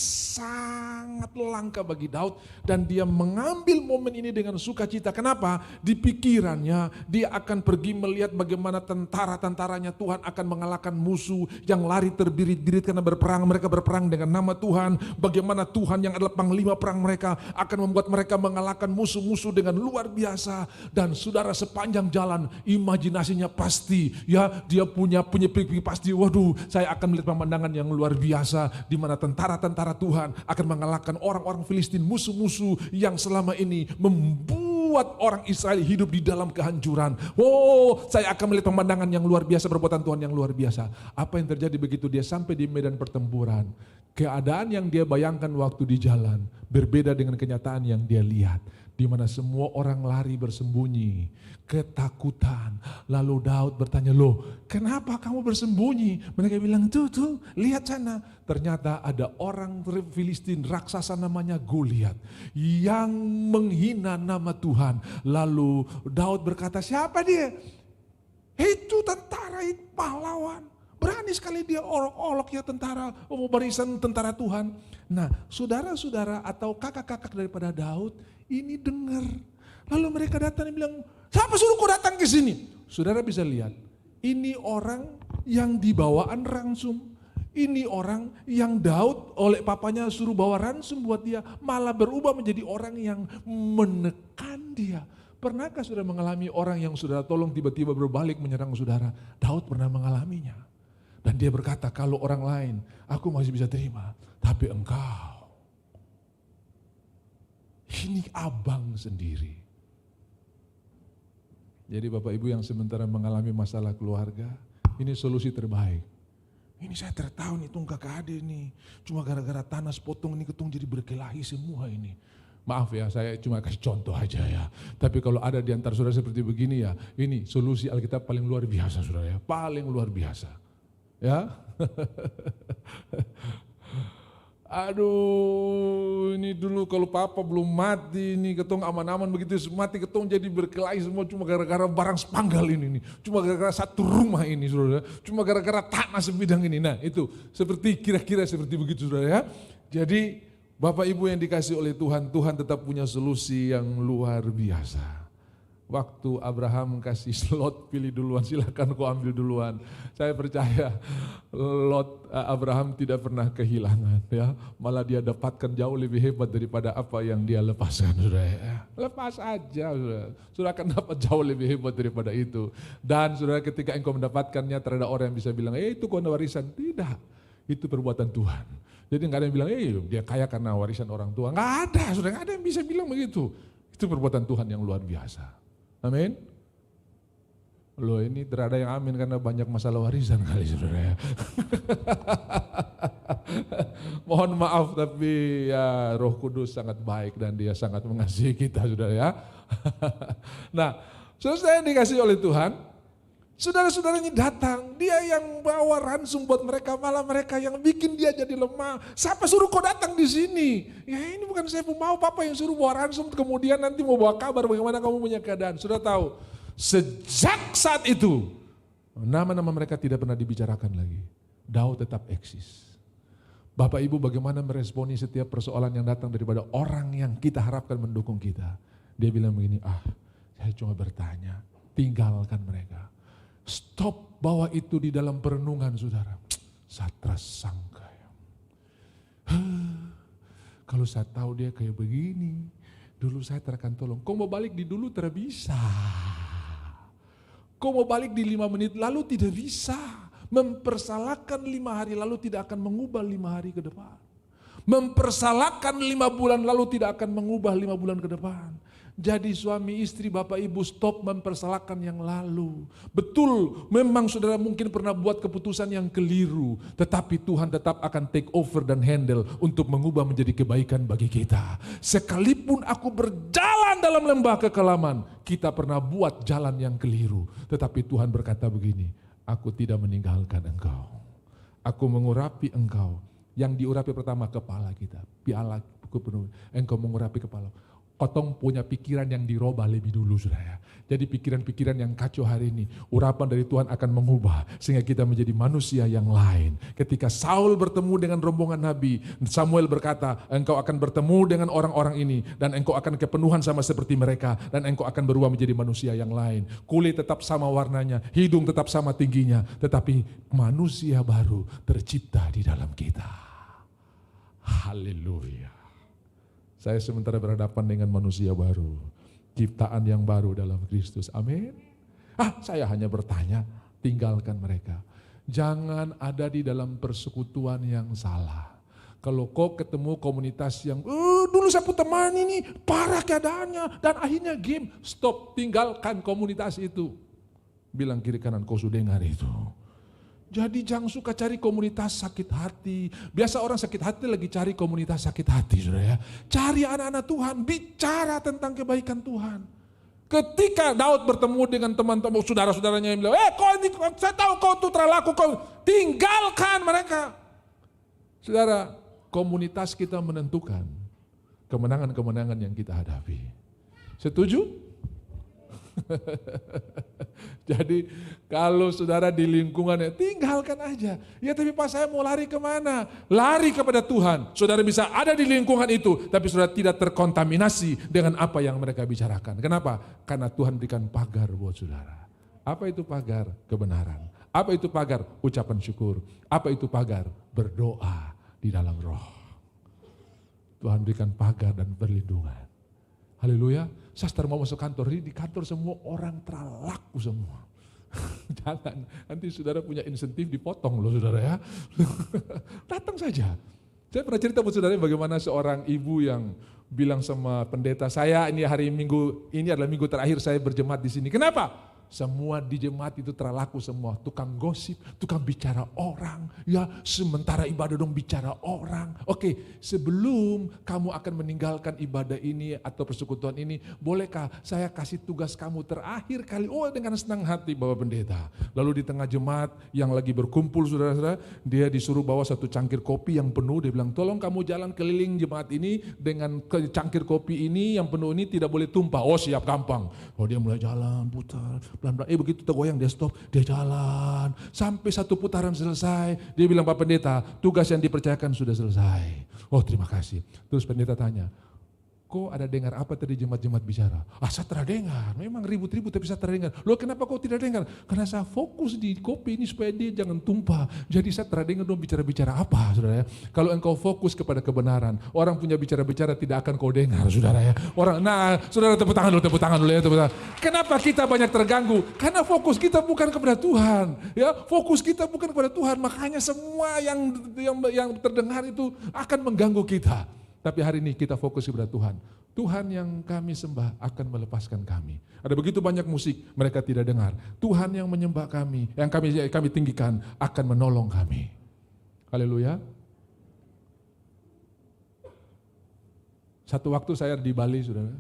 langka bagi Daud dan dia mengambil momen ini dengan sukacita. Kenapa? Di pikirannya dia akan pergi melihat bagaimana tentara-tentaranya Tuhan akan mengalahkan musuh yang lari terbirit-birit karena berperang. Mereka berperang dengan nama Tuhan. Bagaimana Tuhan yang adalah panglima perang mereka akan membuat mereka mengalahkan musuh-musuh dengan luar biasa. Dan saudara, sepanjang jalan imajinasinya pasti ya, dia punya pikir pasti, waduh saya akan melihat pemandangan yang luar biasa di mana tentara-tentara Tuhan akan mengalahkan orang-orang Filistin, musuh-musuh yang selama ini membuat orang Israel hidup di dalam kehancuran. Oh, saya akan melihat pemandangan yang luar biasa, perbuatan Tuhan yang luar biasa. Apa yang terjadi begitu dia sampai di medan pertempuran? Keadaan yang dia bayangkan waktu di jalan berbeda dengan kenyataan yang dia lihat. Di mana semua orang lari bersembunyi, ketakutan. Lalu Daud bertanya, loh kenapa kamu bersembunyi? Mereka bilang, tuh lihat sana. Ternyata ada orang Filistin raksasa namanya Goliat yang menghina nama Tuhan. Lalu Daud berkata, siapa dia? Itu tentara, itu pahlawan. Berani sekali dia olok-olok ya tentara, barisan tentara Tuhan. Nah, saudara-saudara atau kakak-kakak daripada Daud ini dengar. Lalu mereka datang dan bilang, siapa suruh kau datang ke sini? Saudara bisa lihat, ini orang yang dibawaan ransum. Ini orang yang Daud oleh papanya suruh bawa ransum buat dia, malah berubah menjadi orang yang menekan dia. Pernahkah saudara mengalami orang yang saudara tolong tiba-tiba berbalik menyerang saudara? Daud pernah mengalaminya. Dan dia berkata, kalau orang lain aku masih bisa terima, tapi engkau, ini abang sendiri. Jadi Bapak Ibu yang sementara mengalami masalah keluarga, ini solusi terbaik. Ini saya tertahu nih tung kakak adik nih, cuma gara-gara tanah sepotong ini ketong jadi berkelahi semua ini. Maaf ya, saya cuma kasih contoh aja ya. Tapi kalau ada di antara saudara seperti begini ya, ini solusi Alkitab paling luar biasa saudara ya, paling luar biasa. Ya. Aduh, ini dulu kalau papa belum mati ini ketong aman-aman begitu mati ketong jadi berkelahi semua cuma gara-gara barang sepanggal ini nih. Cuma gara-gara satu rumah ini saudara, cuma gara-gara tanah sebidang ini. Nah itu seperti kira-kira seperti begitu saudara ya. Jadi Bapak Ibu yang dikasih oleh Tuhan, Tuhan tetap punya solusi yang luar biasa. Waktu Abraham kasih Lot pilih duluan, silakan kau ambil duluan. Saya percaya Abraham tidak pernah kehilangan ya. Malah dia dapatkan jauh lebih hebat daripada apa yang dia lepaskan saudara ya. Lepas aja saudara akan dapat jauh lebih hebat daripada itu. Dan saudara ketika engkau mendapatkannya terhadap orang yang bisa bilang, itu kau warisan. Tidak, itu perbuatan Tuhan. Jadi nggak ada yang bilang, dia kaya karena warisan orang tua. Nggak ada, saudara, nggak ada yang bisa bilang begitu. Itu perbuatan Tuhan yang luar biasa. Amin. Loh ini tidak ada yang amin karena banyak masalah warisan kali saudara ya. Mohon maaf tapi ya Roh Kudus sangat baik dan dia sangat mengasihi kita saudara ya. Nah, saudara yang dikasih oleh Tuhan, saudara-saudaranya datang, dia yang bawa ransum buat mereka, malah mereka yang bikin dia jadi lemah. Siapa suruh kau datang di sini? Ya ini bukan saya mau, papa yang suruh bawa ransum, kemudian nanti mau bawa kabar bagaimana kamu punya keadaan. Sudah tahu, sejak saat itu, nama-nama mereka tidak pernah dibicarakan lagi. Daud tetap eksis. Bapak Ibu bagaimana meresponi setiap persoalan yang datang daripada orang yang kita harapkan mendukung kita. Dia bilang begini, saya cuma bertanya, tinggalkan mereka. Stop bawa itu di dalam perenungan saudara. Satra sangka. Kalau saya tahu dia kayak begini, dulu saya akan tolong. Kau mau balik di dulu tidak bisa. Kau mau balik di 5 menit lalu tidak bisa. Mempersalahkan 5 hari lalu tidak akan mengubah 5 hari ke depan. Mempersalahkan 5 bulan lalu tidak akan mengubah 5 bulan ke depan. Jadi suami istri Bapak Ibu stop mempersalahkan yang lalu. Betul, memang saudara mungkin pernah buat keputusan yang keliru. Tetapi Tuhan tetap akan take over dan handle untuk mengubah menjadi kebaikan bagi kita. Sekalipun aku berjalan dalam lembah kekelaman, kita pernah buat jalan yang keliru. Tetapi Tuhan berkata begini, aku tidak meninggalkan engkau. Aku mengurapi engkau. Yang diurapi pertama kepala kita. Piala penuh. Engkau mengurapi kepala. Kotong punya pikiran yang dirubah lebih dulu saudara. Jadi pikiran-pikiran yang kacau hari ini, urapan dari Tuhan akan mengubah sehingga kita menjadi manusia yang lain. Ketika Saul bertemu dengan rombongan Nabi, Samuel berkata, engkau akan bertemu dengan orang-orang ini dan engkau akan kepenuhan sama seperti mereka dan engkau akan berubah menjadi manusia yang lain. Kulit tetap sama warnanya, hidung tetap sama tingginya, tetapi manusia baru tercipta di dalam kita. Haleluya. Saya sementara berhadapan dengan manusia baru, ciptaan yang baru dalam Kristus. Amin. Saya hanya bertanya, tinggalkan mereka. Jangan ada di dalam persekutuan yang salah. Kalau kau ketemu komunitas yang, dulu saya punya teman ini, parah keadaannya, dan akhirnya game. Stop, tinggalkan komunitas itu. Bilang kiri kanan, kau sudah dengar itu. Jadi jangan suka cari komunitas sakit hati. Biasa orang sakit hati lagi cari komunitas sakit hati, saudara ya. Cari anak-anak Tuhan, bicara tentang kebaikan Tuhan. Ketika Daud bertemu dengan teman-teman saudara-saudaranya yang bilang, saya tahu kau tuh terlaku, kau tinggalkan mereka. Saudara, komunitas kita menentukan kemenangan-kemenangan yang kita hadapi. Setuju? Jadi kalau saudara di lingkungannya, tinggalkan aja. Ya tapi Pak saya mau lari kemana? Lari kepada Tuhan. Saudara bisa ada di lingkungan itu, tapi saudara tidak terkontaminasi dengan apa yang mereka bicarakan. Kenapa? Karena Tuhan berikan pagar buat saudara. Apa itu pagar? Kebenaran. Apa itu pagar? Ucapan syukur. Apa itu pagar? Berdoa di dalam roh. Tuhan berikan pagar dan perlindungan. Haleluya. Saya mau masuk kantor, di kantor semua orang terlaku semua. Jangan, nanti saudara punya insentif dipotong loh saudara ya. Datang saja. Saya pernah cerita buat saudara bagaimana seorang ibu yang bilang sama pendeta, saya ini hari Minggu, ini adalah minggu terakhir saya berjemaat di sini. Kenapa? Semua di jemaat itu terlaku semua, tukang gosip, tukang bicara orang, ya sementara ibadah dong bicara orang. Oke, sebelum kamu akan meninggalkan ibadah ini atau persekutuan ini, bolehkah saya kasih tugas kamu terakhir kali? Oh, dengan senang hati Bapak Pendeta. Lalu di tengah jemaat yang lagi berkumpul saudara-saudara, dia disuruh bawa satu cangkir kopi yang penuh. Dia bilang, tolong kamu jalan keliling jemaat ini dengan cangkir kopi ini yang penuh ini tidak boleh tumpah. Oh siap, gampang. Oh dia mulai jalan, putar. Pelan-pelan, begitu tergoyang dia stop, dia jalan. Sampai satu putaran selesai, dia bilang, Pak Pendeta, tugas yang dipercayakan sudah selesai. Oh terima kasih. Terus pendeta tanya, kok ada dengar apa tadi jemaat-jemaat bicara? Saya terdengar, memang ribut-ribut tapi saya terdengar. Loh kenapa kau tidak dengar? Karena saya fokus di kopi ini supaya dia jangan tumpah. Jadi saya terdengar dong bicara-bicara apa saudara ya. Kalau engkau fokus kepada kebenaran, orang punya bicara-bicara tidak akan kau dengar saudara ya. Saudara tepuk tangan dulu ya. Tepuk tangan. Kenapa kita banyak terganggu? Karena fokus kita bukan kepada Tuhan. Ya, fokus kita bukan kepada Tuhan, makanya semua yang terdengar itu akan mengganggu kita. Tapi hari ini kita fokus kepada Tuhan. Tuhan yang kami sembah akan melepaskan kami. Ada begitu banyak musik, mereka tidak dengar. Tuhan yang menyembah kami, yang kami tinggikan, akan menolong kami. Haleluya. Satu waktu saya di Bali, saudara.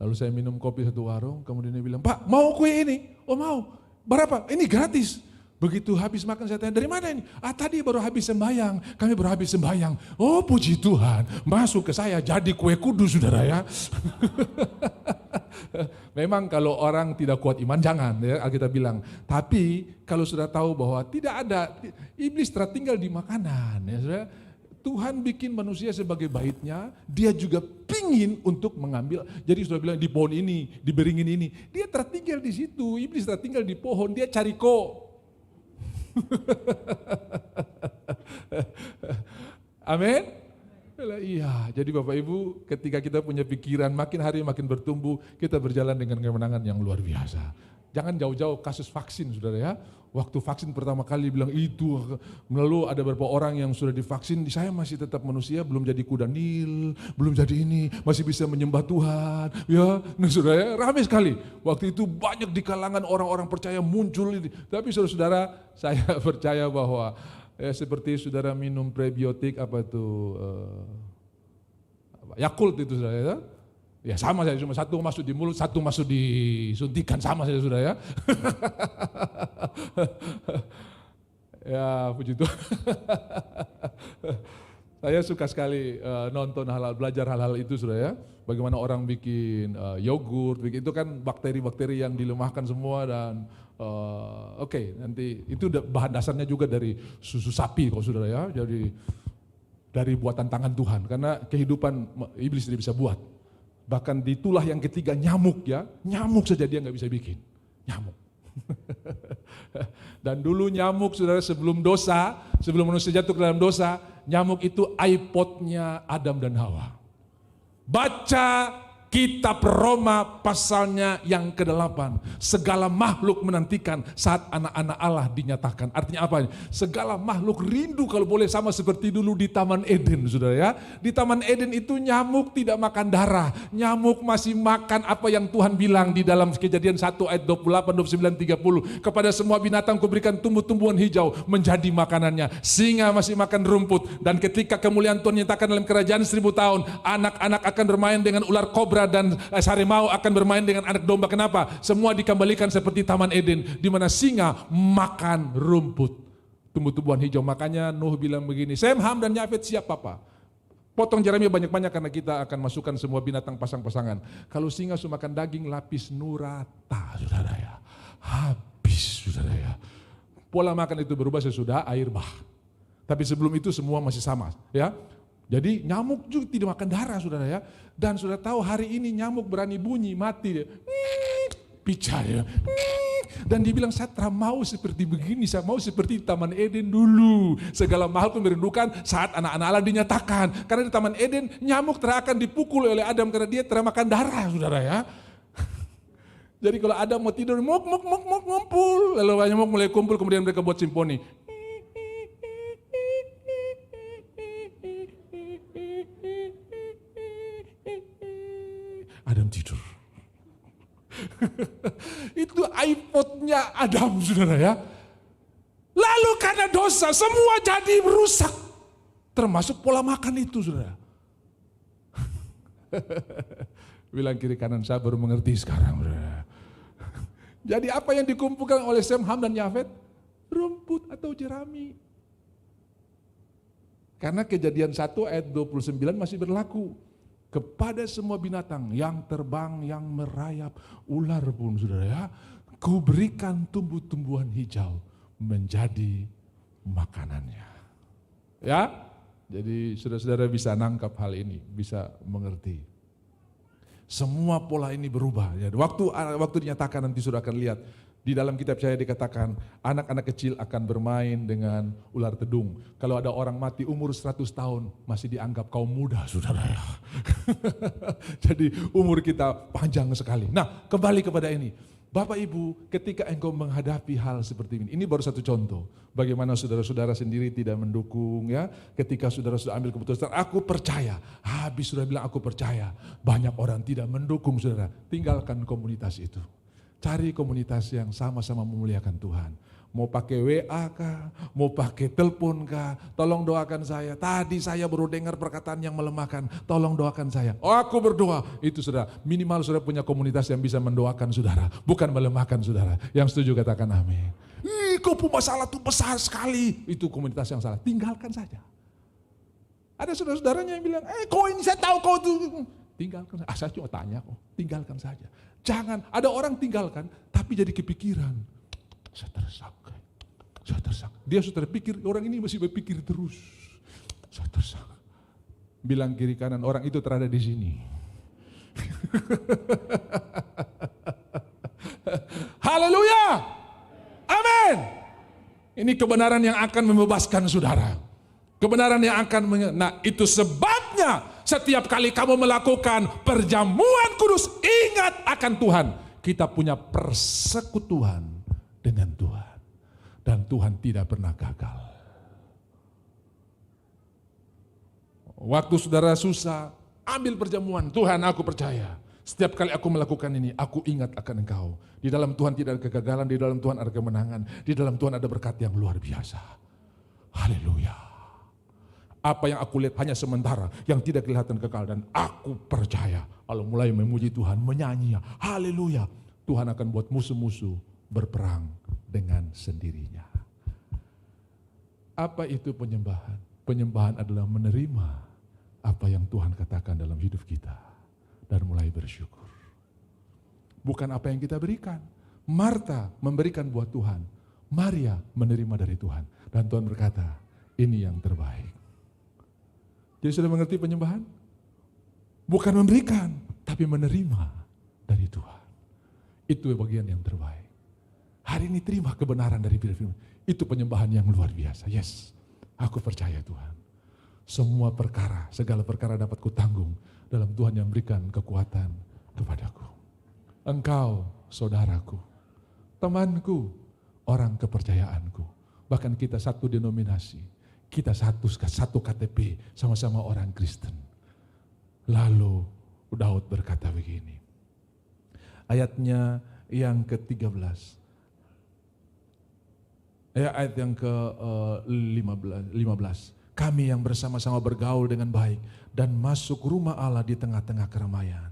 Lalu saya minum kopi satu warung, kemudian dia bilang, Pak mau kue ini? Oh mau. Berapa? Ini gratis. Begitu habis makan saya tanya, dari mana ini? Tadi baru habis sembahyang, kami baru habis sembahyang. Oh puji Tuhan, masuk ke saya jadi kue kudus saudara ya. Memang kalau orang tidak kuat iman jangan ya, Alkitab bilang. Tapi kalau sudah tahu bahwa tidak ada, iblis tertinggal di makanan ya saudara. Tuhan bikin manusia sebagai baitnya, dia juga pingin untuk mengambil. Jadi sudah bilang di pohon ini, di beringin ini, dia tertinggal di situ, iblis tertinggal di pohon, dia cari Amin. Iya, jadi Bapak Ibu ketika kita punya pikiran makin hari makin bertumbuh, kita berjalan dengan kemenangan yang luar biasa. Jangan jauh-jauh kasus vaksin saudara ya. Waktu vaksin pertama kali bilang itu, lalu ada beberapa orang yang sudah divaksin, saya masih tetap manusia, belum jadi kuda Nil, belum jadi ini, masih bisa menyembah Tuhan. Ya, nah saudara ya, ramai sekali. Waktu itu banyak di kalangan orang-orang percaya muncul ini. Tapi saudara-saudara, saya percaya bahwa seperti saudara minum prebiotik Yakult itu saudara ya. Ya sama saja, cuma satu masuk di mulut, satu masuk disuntikan, sama saja sudah ya. Ya puji Tuhan. Saya suka sekali nonton hal-hal, belajar hal-hal itu sudah ya. Bagaimana orang bikin yogurt, itu kan bakteri-bakteri yang dilemahkan semua dan oke, nanti itu bahan dasarnya juga dari susu sapi kalau saudara ya. Jadi dari buatan tangan Tuhan, karena kehidupan iblis tidak bisa buat. Bahkan di tulah yang ketiga nyamuk ya, nyamuk saja dia nggak bisa bikin, nyamuk. Dan dulu nyamuk saudara sebelum dosa, sebelum manusia jatuh ke dalam dosa, nyamuk itu iPod-nya Adam dan Hawa. Baca kitab Roma pasalnya yang ke-8. Segala makhluk menantikan saat anak-anak Allah dinyatakan. Artinya apa? Segala makhluk rindu kalau boleh sama seperti dulu di Taman Eden, saudara ya. Di Taman Eden itu nyamuk tidak makan darah. Nyamuk masih makan apa yang Tuhan bilang di dalam Kejadian 1 ayat 28, 29, 30. Kepada semua binatang kuberikan tumbuh-tumbuhan hijau menjadi makanannya. Singa masih makan rumput. Dan ketika kemuliaan Tuhan nyatakan dalam kerajaan 1000 tahun, anak-anak akan bermain dengan ular kobra dan harimau akan bermain dengan anak domba. Kenapa? Semua dikembalikan seperti Taman Eden, di mana singa makan rumput, tumbuh-tumbuhan hijau. Makanya Nuh bilang begini, Sem, Ham dan Yafet siap papa. Potong jerami banyak-banyak karena kita akan masukkan semua binatang pasang-pasangan. Kalau singa suka makan daging lapis nurata, saudara ya. Habis, saudara ya. Pola makan itu berubah sesudah air bah. Tapi sebelum itu semua masih sama, ya. Jadi nyamuk juga tidak makan darah saudara ya. Dan sudah tahu hari ini nyamuk berani bunyi mati dia. Picar ya. Dan dia bilang saya tak mau seperti begini, saya mau seperti Taman Eden dulu. Segala makhluk merindukan saat anak-anak Allah dinyatakan. Karena di Taman Eden nyamuk akan dipukul oleh Adam karena dia telah makan darah saudara ya. Jadi kalau Adam mau tidur muk ngumpul. Lalu nyamuk mulai kumpul kemudian mereka buat simfoni. dan tidur. Itu iPod-nya Adam, saudara ya. Lalu karena dosa semua jadi rusak. Termasuk pola makan itu, saudara. Bilang kiri kanan, saya baru mengerti sekarang, saudara. Jadi apa yang dikumpulkan oleh Sem, Ham dan Yafet? Rumput atau jerami. Karena Kejadian 1 ayat 29 masih berlaku. Kepada semua binatang yang terbang, yang merayap, ular pun, saudara ya, ku berikan tumbuh-tumbuhan hijau menjadi makanannya. Ya, jadi saudara-saudara bisa nangkap hal ini, bisa mengerti. Semua pola ini berubah. Ya, waktu dinyatakan nanti saudara akan lihat. Di dalam kitab saya dikatakan anak-anak kecil akan bermain dengan ular tedung. Kalau ada orang mati umur 100 tahun masih dianggap kaum muda, saudara. Jadi umur kita panjang sekali. Nah, kembali kepada ini. Bapak Ibu, ketika engkau menghadapi hal seperti ini baru satu contoh. Bagaimana saudara-saudara sendiri tidak mendukung ya. Ketika saudara sudah ambil keputusan, aku percaya. Habis sudah bilang aku percaya. Banyak orang tidak mendukung saudara. Tinggalkan komunitas itu. Cari komunitas yang sama-sama memuliakan Tuhan. Mau pakai WA kah? Mau pakai telepon kah? Tolong doakan saya. Tadi saya baru dengar perkataan yang melemahkan. Tolong doakan saya. Oh, aku berdoa. Itu saudara. Minimal saudara punya komunitas yang bisa mendoakan saudara. Bukan melemahkan saudara. Yang setuju katakan amin. Kau punya masalah itu besar sekali. Itu komunitas yang salah. Tinggalkan saja. Ada saudara-saudaranya yang bilang, kau ini saya tahu kau itu. Tinggalkan saja. Saya cuma tanya kok. Tinggalkan saja. Jangan. Ada orang tinggalkan tapi jadi kepikiran. Saya tersangka. Dia sudah terpikir, orang ini masih berpikir terus. Saya tersangka. Bilang kiri kanan, orang itu terada di sini. Haleluya. Amin. Ini kebenaran yang akan membebaskan saudara. Kebenaran yang akan nah itu sebabnya setiap kali kamu melakukan perjamuan kudus, ingat akan Tuhan. Kita punya persekutuan dengan Tuhan. Dan Tuhan tidak pernah gagal. Waktu saudara susah, ambil perjamuan. Tuhan, aku percaya. Setiap kali aku melakukan ini, aku ingat akan Engkau. Di dalam Tuhan tidak ada kegagalan, di dalam Tuhan ada kemenangan. Di dalam Tuhan ada berkat yang luar biasa. Haleluya. Apa yang aku lihat hanya sementara, yang tidak kelihatan kekal. Dan aku percaya, kalau mulai memuji Tuhan, menyanyi, haleluya. Tuhan akan buat musuh-musuh berperang dengan sendirinya. Apa itu penyembahan? Penyembahan adalah menerima apa yang Tuhan katakan dalam hidup kita dan mulai bersyukur. Bukan apa yang kita berikan. Marta memberikan buat Tuhan, Maria menerima dari Tuhan. Dan Tuhan berkata, ini yang terbaik. Jadi sudah mengerti penyembahan? Bukan memberikan, tapi menerima dari Tuhan. Itu bagian yang terbaik. Hari ini terima kebenaran dari firman. Itu penyembahan yang luar biasa. Yes, aku percaya Tuhan. Semua perkara, segala perkara dapat kutanggung dalam Tuhan yang berikan kekuatan kepadaku. Engkau, saudaraku, temanku, orang kepercayaanku. Bahkan kita satu denominasi, kita satu KTP, sama-sama orang Kristen. Lalu Daud berkata begini. Ayatnya yang ke-13. Ayat yang ke-15. Kami yang bersama-sama bergaul dengan baik dan masuk rumah Allah di tengah-tengah keramaian.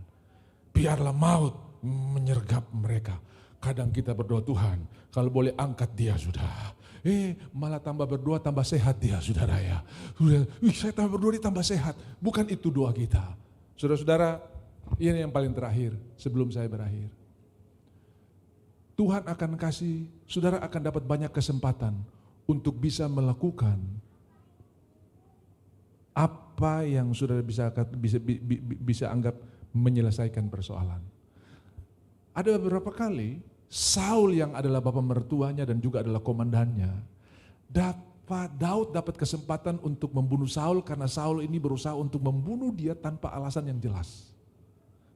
Biarlah maut menyergap mereka. Kadang kita berdoa, Tuhan, kalau boleh angkat dia sudah. Malah tambah berdoa tambah sehat dia, saudara ya. Saya tambah berdoa dia tambah sehat. Bukan itu doa kita. Saudara-saudara, ini yang paling terakhir sebelum saya berakhir. Tuhan akan kasih, saudara akan dapat banyak kesempatan untuk bisa melakukan apa yang saudara bisa anggap menyelesaikan persoalan. Ada beberapa kali Saul yang adalah bapa mertuanya dan juga adalah komandannya, Daud dapat kesempatan untuk membunuh Saul karena Saul ini berusaha untuk membunuh dia tanpa alasan yang jelas.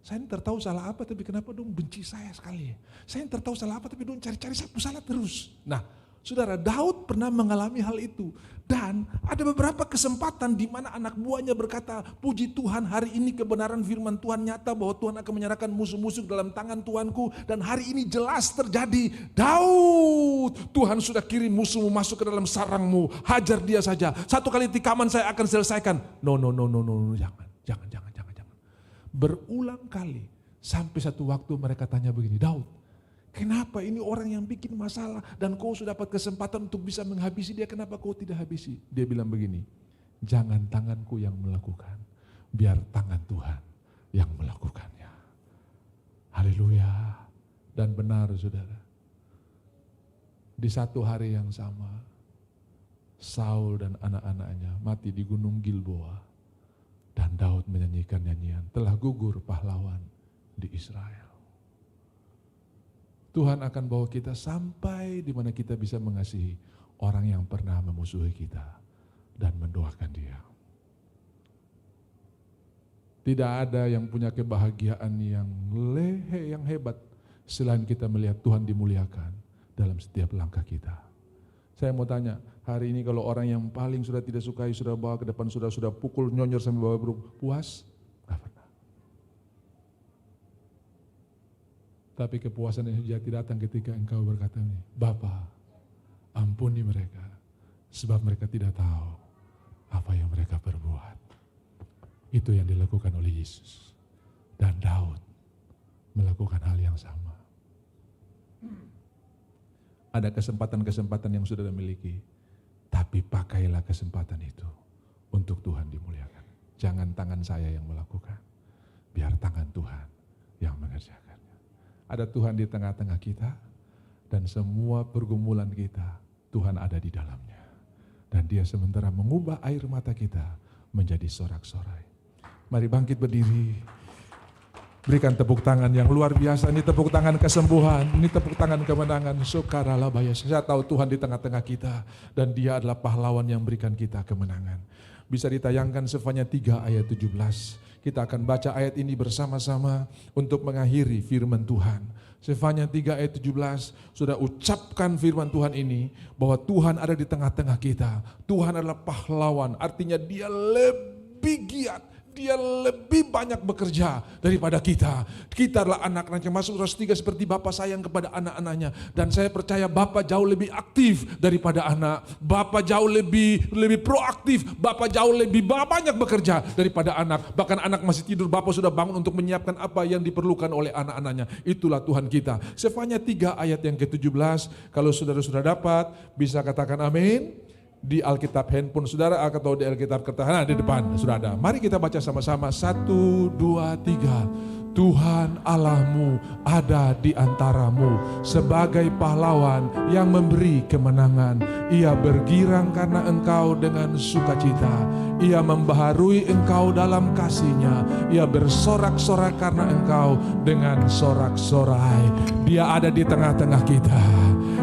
Saya ini tertahu salah apa, tapi kenapa dong benci saya sekali. Saya ini tertahu salah apa, tapi dong cari-cari salah terus. Nah, Saudara, Daud pernah mengalami hal itu. Dan ada beberapa kesempatan di mana anak buahnya berkata, puji Tuhan, hari ini kebenaran firman Tuhan nyata bahwa Tuhan akan menyerahkan musuh-musuh dalam tangan Tuanku. Dan hari ini jelas terjadi. Daud, Tuhan sudah kirim musuhmu masuk ke dalam sarangmu. Hajar dia saja. Satu kali tikaman saya akan selesaikan. No, jangan. Berulang kali. Sampai satu waktu mereka tanya begini, Daud, kenapa ini orang yang bikin masalah dan kau sudah dapat kesempatan untuk bisa menghabisi dia, kenapa kau tidak habisi? Dia bilang begini, jangan tanganku yang melakukan, biar tangan Tuhan yang melakukannya. Haleluya. Dan benar saudara, di satu hari yang sama, Saul dan anak-anaknya mati di Gunung Gilboa. Dan Daud menyanyikan nyanyian, telah gugur pahlawan di Israel. Tuhan akan bawa kita sampai di mana kita bisa mengasihi orang yang pernah memusuhi kita dan mendoakan dia. Tidak ada yang punya kebahagiaan yang hebat selain kita melihat Tuhan dimuliakan dalam setiap langkah kita. Saya mau tanya, hari ini kalau orang yang paling sudah tidak sukai, sudah bawa ke depan, sudah pukul nyonyor sampai bawa buruk, puas? Gak pernah. Tapi kepuasan yang sejati datang ketika engkau berkata, Bapa, ampuni mereka, sebab mereka tidak tahu apa yang mereka perbuat. Itu yang dilakukan oleh Yesus. Dan Daud melakukan hal yang sama. Ada kesempatan-kesempatan yang sudah dimiliki, tapi pakailah kesempatan itu untuk Tuhan dimuliakan. Jangan tangan saya yang melakukan, biar tangan Tuhan yang mengerjakannya. Ada Tuhan di tengah-tengah kita, dan semua pergumulan kita, Tuhan ada di dalamnya. Dan dia sementara mengubah air mata kita menjadi sorak-sorai. Mari bangkit berdiri. Berikan tepuk tangan yang luar biasa. Ini tepuk tangan kesembuhan, ini tepuk tangan kemenangan. Sukaralabaya. Saya tahu Tuhan di tengah-tengah kita dan dia adalah pahlawan yang berikan kita kemenangan. Bisa ditayangkan Sefanya 3 ayat 17. Kita akan baca ayat ini bersama-sama untuk mengakhiri firman Tuhan. Sefanya 3 ayat 17, sudah ucapkan firman Tuhan ini bahwa Tuhan ada di tengah-tengah kita. Tuhan adalah pahlawan, artinya dia lebih giat. Dia lebih banyak bekerja daripada kita. Kita adalah anak-anaknya. Masuk Rus 3 seperti Bapa sayang kepada anak-anaknya. Dan saya percaya Bapa jauh lebih aktif daripada anak. Bapa jauh lebih proaktif. Bapa jauh lebih banyak bekerja daripada anak. Bahkan anak masih tidur, Bapa sudah bangun untuk menyiapkan apa yang diperlukan oleh anak-anaknya. Itulah Tuhan kita. Sefanya 3 ayat yang ke-17. Kalau saudara-saudara dapat, bisa katakan amin. Di Alkitab handphone saudara atau di Alkitab kertas di depan sudah ada. Mari kita baca sama-sama 1, 2, 3. Tuhan Allahmu ada di antaramu sebagai pahlawan yang memberi kemenangan. Ia bergirang karena engkau dengan sukacita. Ia membaharui engkau dalam kasih-Nya. Ia bersorak-sorai karena engkau dengan sorak-sorai. Dia ada di tengah-tengah kita.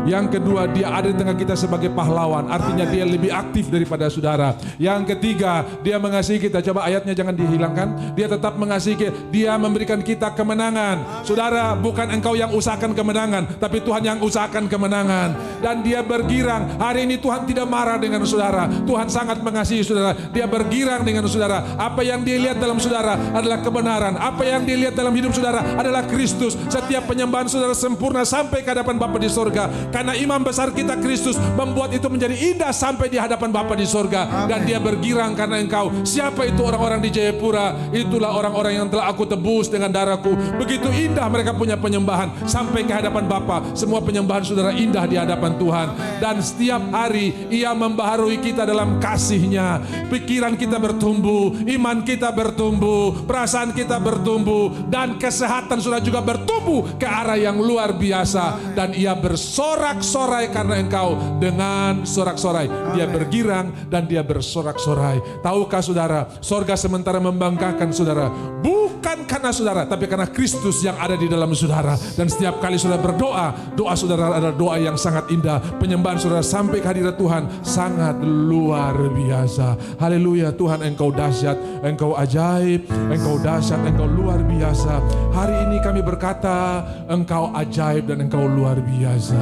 Yang kedua, dia ada di tengah kita sebagai pahlawan. Artinya dia lebih aktif daripada saudara. Yang ketiga, dia mengasihi kita. Coba ayatnya jangan dihilangkan. Dia tetap mengasihi kita. Dia memberikan kita kemenangan. Saudara, bukan engkau yang usahakan kemenangan, tapi Tuhan yang usahakan kemenangan. Dan dia bergirang. Hari ini Tuhan tidak marah dengan saudara. Tuhan sangat mengasihi saudara. Dia bergirang dengan saudara. Apa yang dia lihat dalam saudara adalah kebenaran. Apa yang dia lihat dalam hidup saudara adalah Kristus. Setiap penyembahan saudara sempurna sampai ke hadapan Bapa di sorga. Karena imam besar kita Kristus membuat itu menjadi indah sampai di hadapan Bapa di sorga. Dan dia bergirang karena engkau. Siapa itu orang-orang di Jayapura? Itulah orang-orang yang telah aku tebus dengan darahku. Begitu indah mereka punya penyembahan sampai ke hadapan Bapa. Semua penyembahan saudara indah di hadapan Tuhan. Dan setiap hari ia membaharui kita dalam kasih-Nya. Pikiran kita bertumbuh, iman kita bertumbuh, perasaan kita bertumbuh, dan kesehatan saudara juga bertumbuh ke arah yang luar biasa. Dan ia bersorak-sorai karena engkau dengan sorak-sorai. Dia bergirang dan dia bersorak-sorai. Tahukah saudara, sorga sementara membanggakan saudara, bukan karena saudara, tapi karena Kristus yang ada di dalam saudara. Dan setiap kali saudara berdoa, doa saudara adalah doa yang sangat indah. Penyembahan saudara sampai ke hadirat Tuhan sangat luar biasa. Haleluya, Tuhan engkau dahsyat, engkau ajaib, engkau dahsyat, engkau luar biasa. Hari ini kami berkata, engkau ajaib dan engkau luar biasa.